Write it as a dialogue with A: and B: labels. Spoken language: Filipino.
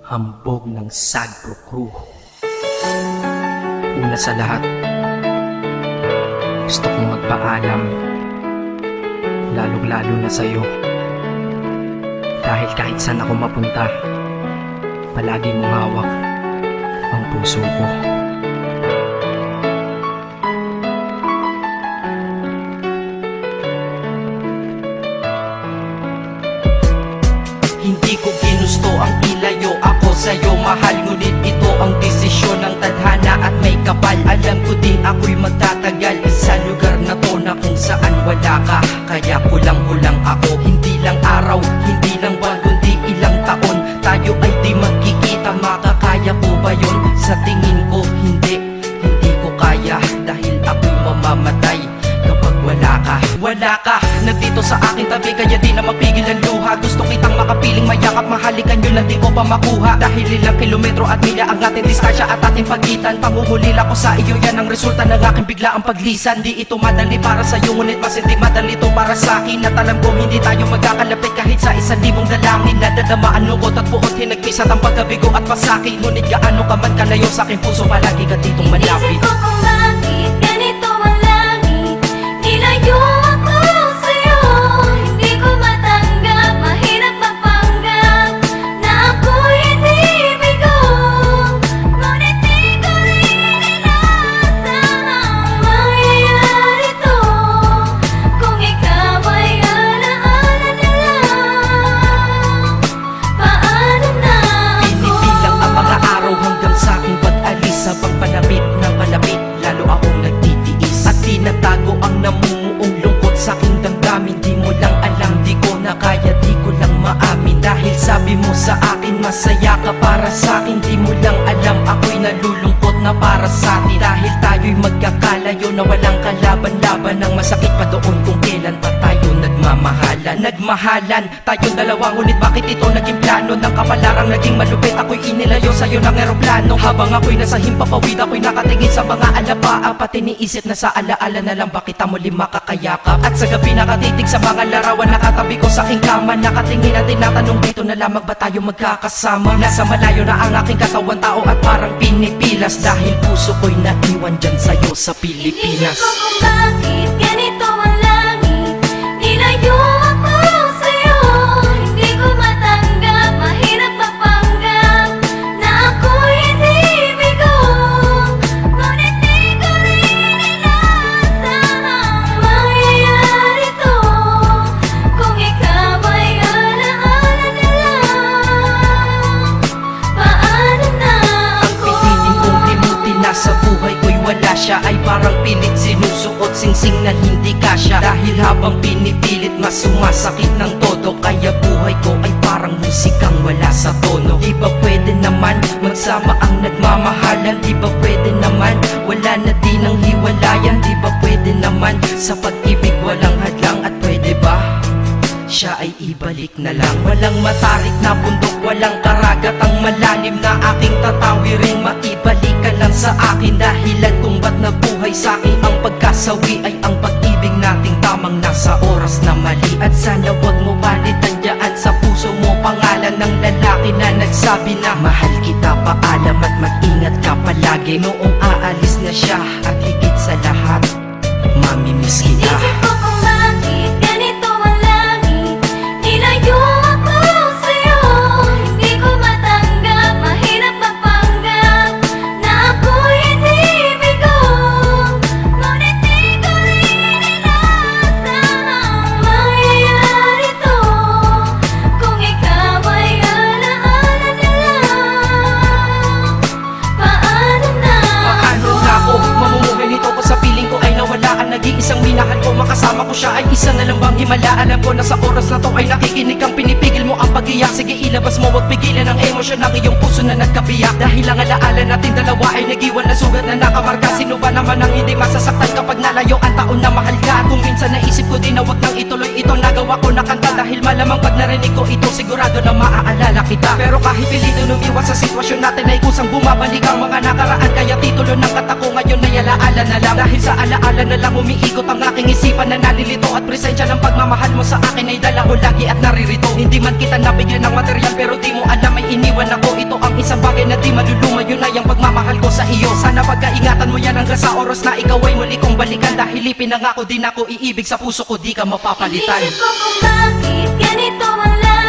A: Hambog ng Sagpro Crew. Una sa lahat, gusto kong magpaalam, lalong-lalo na sa'yo. Dahil kahit saan ako mapunta, palagi mong hawak ang puso ko.
B: Hindi ko ginusto ang ilayo ako sa'yo, mahal. Ngunit ito ang desisyon ng tadhana at may kapal. Alam ko din ako'y magtatagal sa lugar na to na kung saan wala ka. Kaya kulang-kulang ako, hindi lang araw, hindi lang buwan, kundi ilang taon. Tayo ay di magkikita, makakaya ko ba yun? Sa tingin ko hindi ko kaya. Dahil ako'y mamamatay kapag wala ka. Wala ka, nandito sa aking tabi, kaya di na mapigil ang luha. Gusto kitang makapiling, mayakap, mahalikan yun lang di ko pa makuha. Dahil ilang kilometro at milya ang ating distansya at ating pagitan. Panguhulila ko sa iyo, yan ang resulta ng aking biglaang paglisan. Di ito madali para sa'yo, ngunit mas hindi madali ito para sa'kin. At alam ko hindi tayo magkakalapit kahit sa 1,000 dalangin. Nadadamaan lungkot at puot, hinagpisat ang pagkabigo at pasakit. Ngunit gaano ka man kalayo sa aking puso, palagi ka ditong malapit.
C: Isip ko kung bakit ganito ang langit, nilayo ako sa'yo. Hindi ko matanggap, mahirap magpanggap na ako'y hindi bigo. Ngunit di ko rin inaasahang mangyayari to. Kung ikaw ay alaala na lang, paano na ako?
B: Pinipilang ang mga araw hanggang sa aking pag-alis. Habang palapit ng palapit, lalo akong nagtitiis. At tinatago ang namumuong lungkot sa aking damdamin. Di mo lang alam, di ko na kaya, di ko lang maamin. Dahil sabi mo sa akin, masaya ka para sa akin. Di mo lang alam, ako'y nalulungkot na para sa atin. Dahil tayo'y magkakalayo na walang kalaban-laban. Ang masakit pa doon kung kailan pa tayo nagmamahalan. Nagmahalan tayong dalawa, ngunit bakit ito naging plano? Ng kapalarang naging malupit, ako'y inilayo sa'yo ng eroplano. Habang ako'y nasa himpapawid, ako'y nakatingin sa mga alapaa. Pati niisip na sa alaala na lang, bakit muli makakayakap? At sa gabi nakatitig sa mga larawan, nakatabi ko sa aking kama. Nakatingin at tinatanong, dito na lamang ba tayo magkakasama? Nasa malayo na ang aking katawan, tao at parang pinipilas. Dahil puso ko'y naiwan dyan sa'yo sa Pilipinas.
C: Inisip ko kung bakit ganito ang langit, nilayo ako sa'yo. Hindi ko matanggap, mahirap magpanggap na ako'y hindi bigo. Ngunit di ko rin inaasahang mangyayari to. Kung ikaw ay alaala na lang, paano na ako?
B: Piniling kong limutin na sa buhay ko'y wala siya. Ay parang pilit sinusuot, singsing na hindi kasya. Dahil habang pinipilit, mas sumasakit ng todo. Kaya buhay ko ay parang musikang wala sa tono. Di ba pwede naman magsama ang nagmamahalan? Di ba pwede naman wala na din ang hiwalayan? Di ba pwede naman sa pag-ibig walang hadlang? At pwede ba siya ay ibalik na lang? Walang matarik na bundok, walang karagat ang malalim na aking tatawiring. Maibalik ka lang sa akin, dahilan kung ba't nabuhay sa akin ang pagkasawi ay ang pag-ibig nating tamang nasa oras na mali. At sana wag mo palitan dyan sa puso mo pangalan ng lalaki na nagsabi na mahal kita, paalam at mag-ingat ka palagi. Noong aalis na siya at higit sa lahat, mamimiss kita.
C: Inisip ko kung bakit ganito ang langit, nilayo ako sa'yo. Hindi ko matanggap, mahirap magpanggap na ako'y hindi bigo. Ngunit di ko rin inaasahang mangyayari to. Kung ikaw ay alaala na lang, paano na
B: Paano na ako mamumuhay nito ko sa piling ko ay nawala ang nag-iisang minahal ko? Makasama ko siya ay isa na lang bang himala? Alam ko na sa oras na to ay nakikinig kang pinipigil mo ang pag-iyak. Sige ilabas mo, wag pigilan ang emosyon ng iyong puso na nagkabiyak. Dahil ang alaala natin dalawa ay nag-iwan na sugat na nakamarka. Sino ba naman ang hindi masasaktan kapag nalayo ang taon na mahal ka? Kung minsan naisip ko din na wag nang ituloy ito, nagawa ko na kanta. Dahil malamang pag narinig ko ito, sigurado na maaalala kita. Pero kahit pilito lumiwas sa sitwasyon natin ay kusang bumabalik ang mga nakaraan. Kaya titulo ng kata ko ngayon ay alaala na lang. Dahil sa alaala na lang umiikot ang aking isipan na nalilito. At presensya ng pagmamahal mo sa akin ay dala ko lagi at naririto. Hindi man kita nabigyan ng material pero di mo alam ay iniwan ako. Ito ang isang bagay na di maluluma, yun ay ang pagmamahal ko sa iyo. Sana pagkaingatan mo yan hanggang sa oras na ikaw ay muli kong balikan. Dahil ipinangako din ako iibig sa puso ko, di ka mapapalitan.
C: Inisip ko kung bakit ganito ang lahat.